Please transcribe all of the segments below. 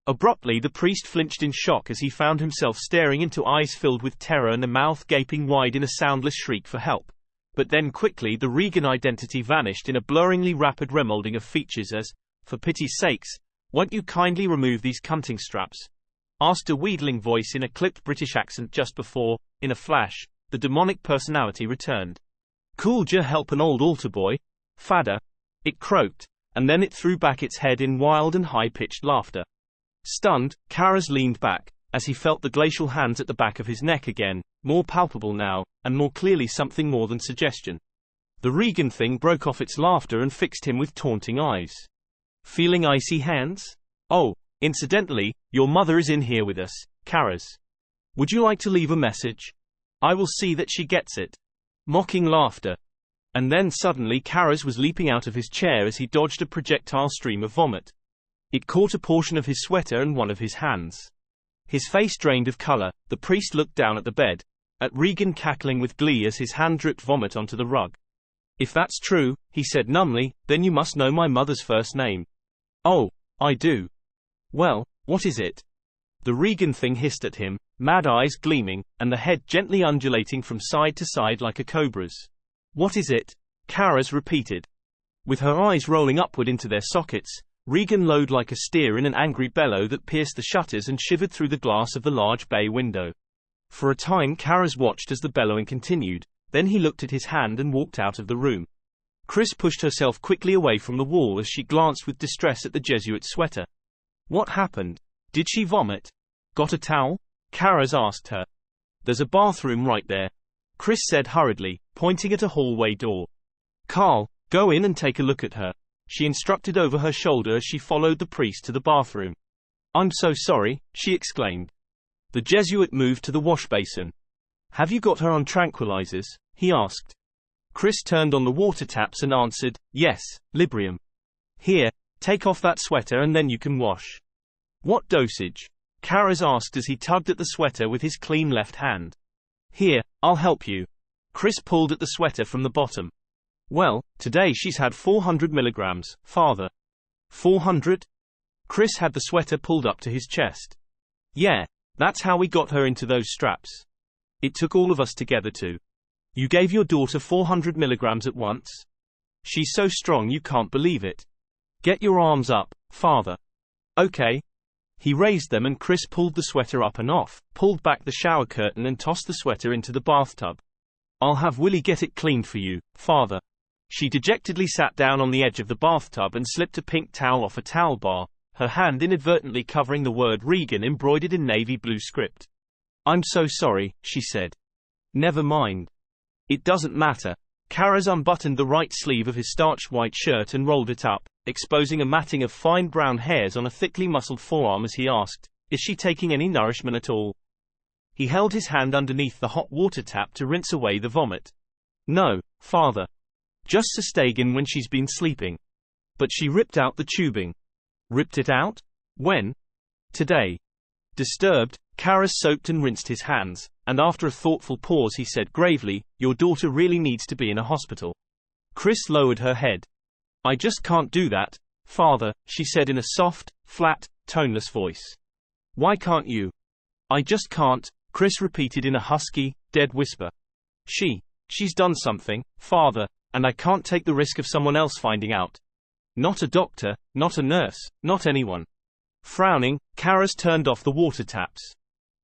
Abruptly the priest flinched in shock as he found himself staring into eyes filled with terror and a mouth gaping wide in a soundless shriek for help. But then quickly the Regan identity vanished in a blurringly rapid remolding of features as, "For pity's sakes, won't you kindly remove these cunting straps?" asked a wheedling voice in a clipped British accent just before, in a flash, the demonic personality returned. "Could you help an old altar boy, fadder?" it croaked, and then it threw back its head in wild and high-pitched laughter. Stunned, Karras leaned back, as he felt the glacial hands at the back of his neck again, more palpable now, and more clearly something more than suggestion. The Regan thing broke off its laughter and fixed him with taunting eyes. "Feeling icy hands? Oh, incidentally, your mother is in here with us, Karras. Would you like to leave a message? I will see that she gets it." Mocking laughter. And then suddenly Karras was leaping out of his chair as he dodged a projectile stream of vomit. It caught a portion of his sweater and one of his hands. His face drained of color. The priest looked down at the bed, at Regan cackling with glee as his hand dripped vomit onto the rug. "If that's true," he said numbly, "then you must know my mother's first name." "Oh, I do." "Well, what is it?" The Regan thing hissed at him, mad eyes gleaming, and the head gently undulating from side to side like a cobra's. "What is it?" Karras repeated. With her eyes rolling upward into their sockets, Regan lowed like a steer in an angry bellow that pierced the shutters and shivered through the glass of the large bay window. For a time Karras watched as the bellowing continued, then he looked at his hand and walked out of the room. Chris pushed herself quickly away from the wall as she glanced with distress at the Jesuit sweater. "What happened? Did she vomit? Got a towel?" Karras asked her. "There's a bathroom right there," Chris said hurriedly, pointing at a hallway door. "Carl, go in and take a look at her," she instructed over her shoulder as she followed the priest to the bathroom. "I'm so sorry," she exclaimed. The Jesuit moved to the wash basin. "Have you got her on tranquilizers?" he asked. Chris turned on the water taps and answered, "Yes, Librium." "Here, take off that sweater and then you can wash." "What dosage?" Karras asked as he tugged at the sweater with his clean left hand. "Here, I'll help you." Chris pulled at the sweater from the bottom. "Well, today she's had 400 milligrams, Father." 400? Chris had the sweater pulled up to his chest. "Yeah, that's how we got her into those straps. It took all of us together to. You gave your daughter 400 milligrams at once? She's so strong you can't believe it. Get your arms up, Father." "Okay." He raised them and Chris pulled the sweater up and off, pulled back the shower curtain and tossed the sweater into the bathtub. "I'll have Willie get it cleaned for you, Father." She dejectedly sat down on the edge of the bathtub and slipped a pink towel off a towel bar, her hand inadvertently covering the word Regan embroidered in navy blue script. "I'm so sorry," she said. "Never mind. It doesn't matter." Karras unbuttoned the right sleeve of his starched white shirt and rolled it up, exposing a matting of fine brown hairs on a thickly muscled forearm as he asked, "Is she taking any nourishment at all?" He held his hand underneath the hot water tap to rinse away the vomit. "No, Father. Just Sustagen when she's been sleeping." "But she ripped out the tubing." "Ripped it out? When?" "Today." Disturbed, Karras soaped and rinsed his hands, and after a thoughtful pause he said gravely, "Your daughter really needs to be in a hospital." Chris lowered her head. "I just can't do that, Father," she said in a soft, flat, toneless voice. "Why can't you?" "I just can't," Chris repeated in a husky, dead whisper. She's done something, Father, and I can't take the risk of someone else finding out. Not a doctor, not a nurse, not anyone." Frowning, Karras turned off the water taps.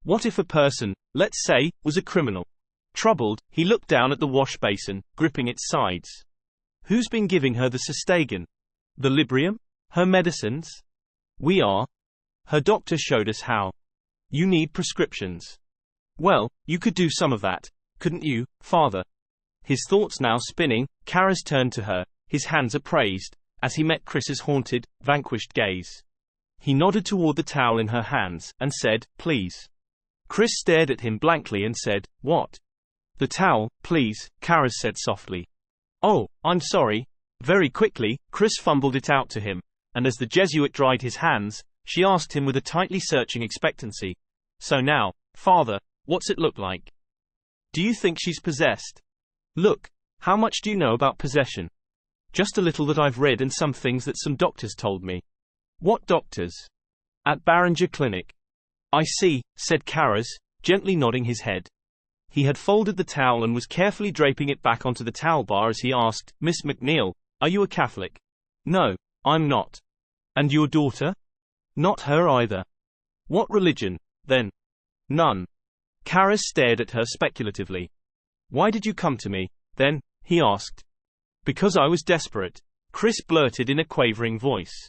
What if a person, let's say, was a criminal? Troubled, he looked down at the wash basin, gripping its sides. Who's been giving her the Sustagen? The Librium? Her medicines? We are. Her doctor showed us how. You need prescriptions. Well, you could do some of that, couldn't you, Father? His thoughts now spinning, Karras turned to her, his hands upraised, as he met Chris's haunted, vanquished gaze. He nodded toward the towel in her hands, and said, "Please." Chris stared at him blankly and said, "What?" "The towel, please," Karras said softly. "Oh, I'm sorry." Very quickly, Chris fumbled it out to him, and as the Jesuit dried his hands, she asked him with a tightly searching expectancy, "So now, Father, what's it look like? Do you think she's possessed?" "Look, how much do you know about possession?" "Just a little that I've read and some things that some doctors told me." "What doctors?" At Barringer Clinic. I see, said Karras, gently nodding his head. He had folded the towel and was carefully draping it back onto the towel bar as he asked, Miss MacNeil, are you a Catholic? No, I'm not. And your daughter? Not her either. What religion, then? None. Karras stared at her speculatively. Why did you come to me, then? He asked. Because I was desperate, Chris blurted in a quavering voice.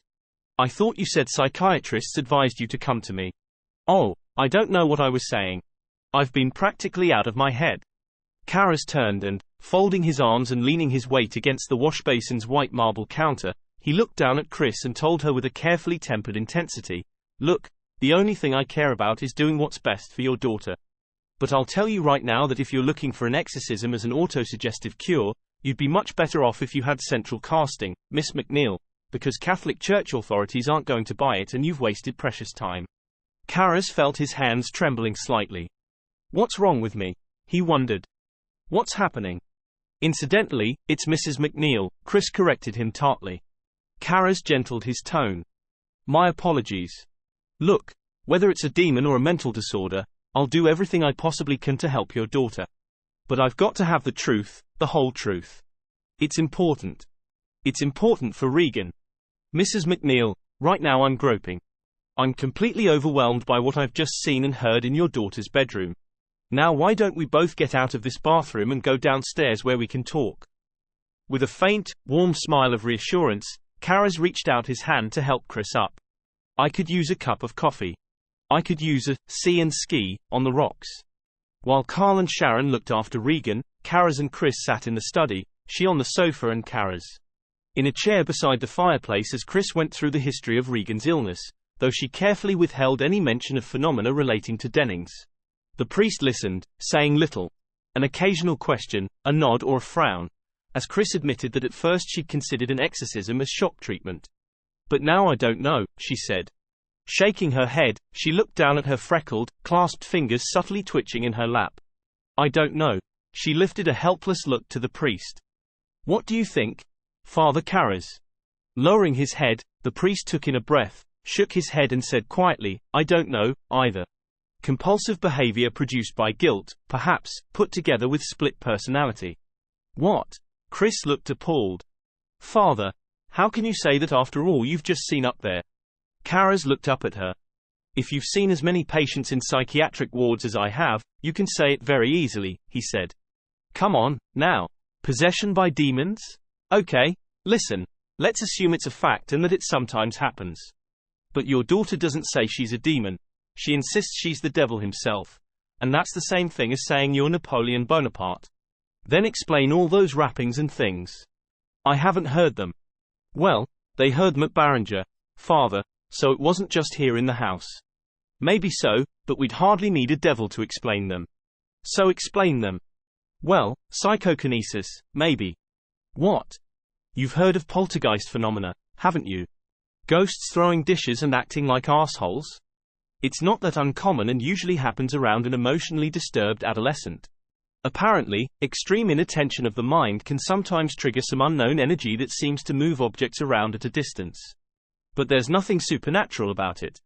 I thought you said psychiatrists advised you to come to me. Oh, I don't know what I was saying. I've been practically out of my head. Karras turned and, folding his arms and leaning his weight against the washbasin's white marble counter, he looked down at Chris and told her with a carefully tempered intensity, Look, the only thing I care about is doing what's best for your daughter. But I'll tell you right now that if you're looking for an exorcism as an autosuggestive cure, you'd be much better off if you had central casting, Miss MacNeil, because Catholic Church authorities aren't going to buy it and you've wasted precious time. Karras felt his hands trembling slightly. What's wrong with me? He wondered. What's happening? Incidentally, it's Mrs. MacNeil, Chris corrected him tartly. Karras gentled his tone. My apologies. Look, whether it's a demon or a mental disorder, I'll do everything I possibly can to help your daughter. But I've got to have the truth, the whole truth. It's important. It's important for Regan. Mrs. MacNeil, right now I'm groping. I'm completely overwhelmed by what I've just seen and heard in your daughter's bedroom. Now why don't we both get out of this bathroom and go downstairs where we can talk? With a faint, warm smile of reassurance, Karras reached out his hand to help Chris up. I could use a cup of coffee. I could use a see and ski on the rocks. While Carl and Sharon looked after Regan, Karras and Chris sat in the study, she on the sofa and Karras in a chair beside the fireplace as Chris went through the history of Regan's illness, though she carefully withheld any mention of phenomena relating to Dennings. The priest listened, saying little. An occasional question, a nod or a frown, as Chris admitted that at first she'd considered an exorcism as shock treatment. But now I don't know, she said. Shaking her head, she looked down at her freckled, clasped fingers subtly twitching in her lap. I don't know. She lifted a helpless look to the priest. What do you think, Father Karras? Lowering his head, the priest took in a breath, shook his head and said quietly, I don't know, either. Compulsive behavior produced by guilt, perhaps, put together with split personality. What? Chris looked appalled. Father, how can you say that after all you've just seen up there? Karras looked up at her. If you've seen as many patients in psychiatric wards as I have, you can say it very easily, he said. Come on, now. Possession by demons? Okay, listen. Let's assume it's a fact and that it sometimes happens. But your daughter doesn't say she's a demon. She insists she's the devil himself. And that's the same thing as saying you're Napoleon Bonaparte. Then explain all those wrappings and things. I haven't heard them. Well, they heard them at Barringer, Father, so it wasn't just here in the house. Maybe so, but we'd hardly need a devil to explain them. So explain them. Well, psychokinesis, maybe. What? You've heard of poltergeist phenomena, haven't you? Ghosts throwing dishes and acting like assholes? It's not that uncommon and usually happens around an emotionally disturbed adolescent. Apparently, extreme inattention of the mind can sometimes trigger some unknown energy that seems to move objects around at a distance. But there's nothing supernatural about it.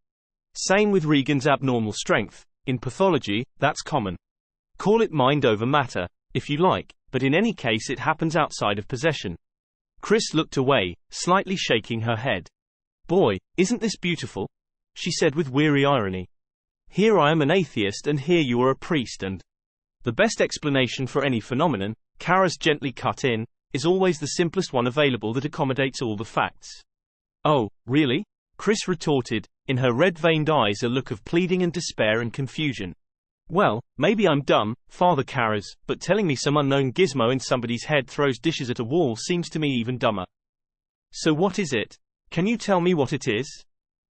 Same with Regan's abnormal strength. In pathology, that's common. Call it mind over matter, if you like, but in any case it happens outside of possession. Chris looked away, slightly shaking her head. Boy, isn't this beautiful? She said with weary irony. Here I am an atheist and here you are a priest and... The best explanation for any phenomenon, Karras gently cut in, is always the simplest one available that accommodates all the facts. Oh, really? Chris retorted, in her red-veined eyes a look of pleading and despair and confusion. Well, maybe I'm dumb, Father Karras, but telling me some unknown gizmo in somebody's head throws dishes at a wall seems to me even dumber. So what is it? Can you tell me what it is?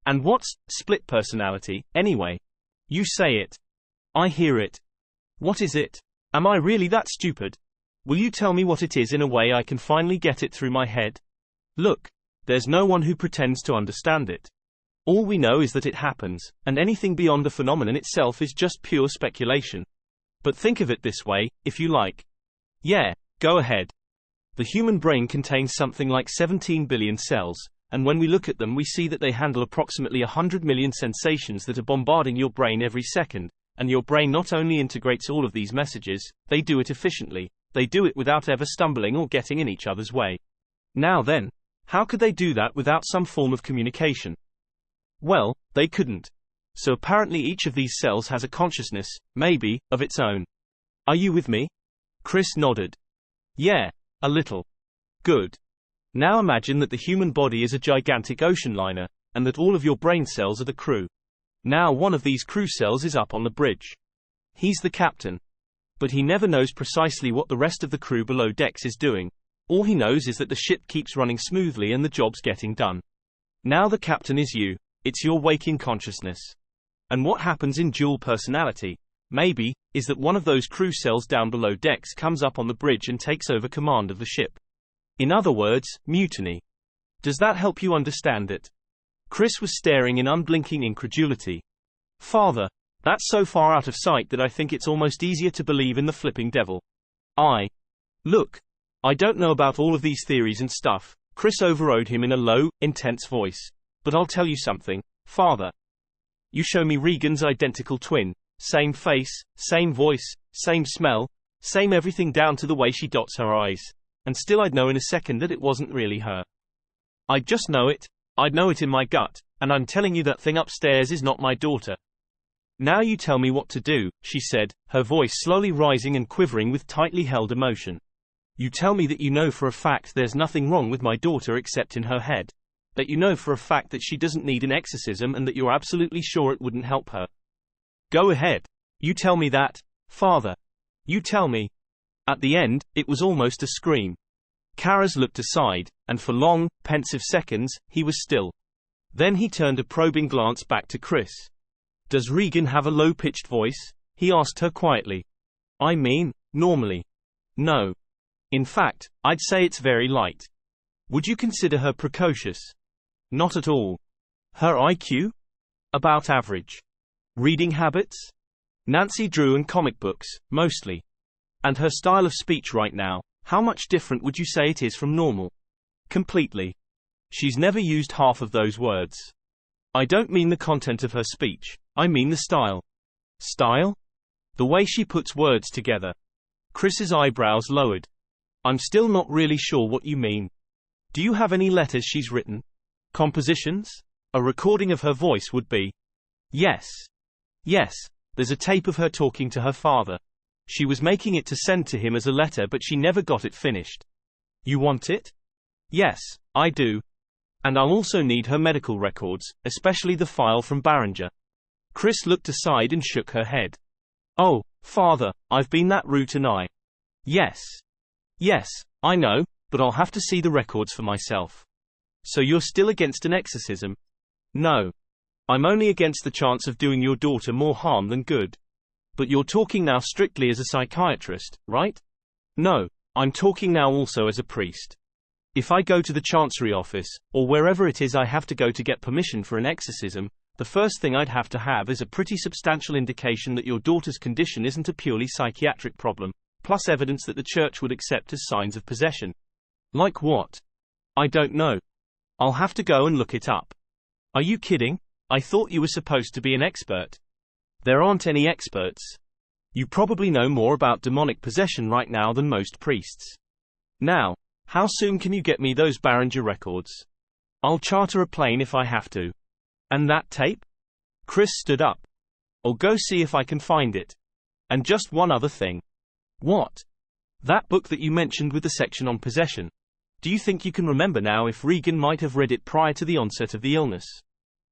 And what's split personality, anyway? You say it. I hear it. What is it? Am I really that stupid? Will you tell me what it is in a way I can finally get it through my head? Look, there's no one who pretends to understand it. All we know is that it happens, and anything beyond the phenomenon itself is just pure speculation. But think of it this way, if you like. Yeah, go ahead. The human brain contains something like 17 billion cells, and when we look at them we see that they handle approximately 100 million sensations that are bombarding your brain every second, and your brain not only integrates all of these messages, they do it efficiently, they do it without ever stumbling or getting in each other's way. Now then, how could they do that without some form of communication? Well, they couldn't. So apparently each of these cells has a consciousness, maybe, of its own. Are you with me? Chris nodded. Yeah, a little. Good. Now imagine that the human body is a gigantic ocean liner, and that all of your brain cells are the crew. Now one of these crew cells is up on the bridge. He's the captain. But he never knows precisely what the rest of the crew below decks is doing. All he knows is that the ship keeps running smoothly and the job's getting done. Now the captain is you. It's your waking consciousness. And what happens in dual personality, maybe, is that one of those crew cells down below decks comes up on the bridge and takes over command of the ship. In other words, mutiny. Does that help you understand it? Chris was staring in unblinking incredulity. Father, that's so far out of sight that I think it's almost easier to believe in the flipping devil. Look, I don't know about all of these theories and stuff, Chris overrode him in a low, intense voice. But I'll tell you something, Father. You show me Regan's identical twin, same face, same voice, same smell, same everything down to the way she dots her eyes, and still I'd know in a second that it wasn't really her. I'd just know it, I'd know it in my gut, and I'm telling you that thing upstairs is not my daughter. Now you tell me what to do, she said, her voice slowly rising and quivering with tightly held emotion. You tell me that you know for a fact there's nothing wrong with my daughter except in her head. That you know for a fact that she doesn't need an exorcism and that you're absolutely sure it wouldn't help her. Go ahead. You tell me that, Father. You tell me. At the end, it was almost a scream. Karras looked aside, and for long, pensive seconds, he was still. Then he turned a probing glance back to Chris. Does Regan have a low-pitched voice? He asked her quietly. I mean, normally. No. In fact, I'd say it's very light. Would you consider her precocious? Not at all. Her IQ? About average. Reading habits? Nancy Drew and comic books, mostly. And her style of speech right now, how much different would you say it is from normal? Completely. She's never used half of those words. I don't mean the content of her speech, I mean the style. Style? The way she puts words together. Chris's eyebrows lowered. I'm still not really sure what you mean. Do you have any letters she's written? Compositions? A recording of her voice would be. Yes. Yes, there's a tape of her talking to her father. She was making it to send to him as a letter but she never got it finished. You want it? Yes, I do. And I'll also need her medical records, especially the file from Barringer. Chris looked aside and shook her head. Oh, Father, I've been that route and I. Yes. Yes, I know, but I'll have to see the records for myself. So you're still against an exorcism? No. I'm only against the chance of doing your daughter more harm than good. But you're talking now strictly as a psychiatrist, right? No, I'm talking now also as a priest. If I go to the chancery office, or wherever it is I have to go to get permission for an exorcism, the first thing I'd have to have is a pretty substantial indication that your daughter's condition isn't a purely psychiatric problem, plus evidence that the church would accept as signs of possession. Like what? I don't know. I'll have to go and look it up. Are you kidding? I thought you were supposed to be an expert. There aren't any experts. You probably know more about demonic possession right now than most priests. Now, how soon can you get me those Barringer records? I'll charter a plane if I have to. And that tape? Chris stood up. I'll go see if I can find it. And just one other thing. What? That book that you mentioned with the section on possession. Do you think you can remember now if Regan might have read it prior to the onset of the illness?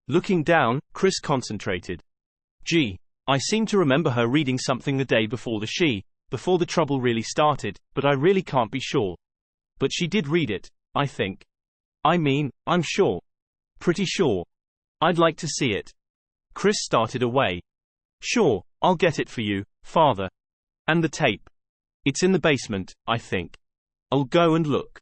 Looking down, Chris concentrated. Gee, I seem to remember her reading something the day before before the trouble really started, but I really can't be sure. But she did read it, I think. I mean, I'm sure. Pretty sure. I'd like to see it. Chris started away. Sure, I'll get it for you, Father. And the tape. It's in the basement, I think. I'll go and look.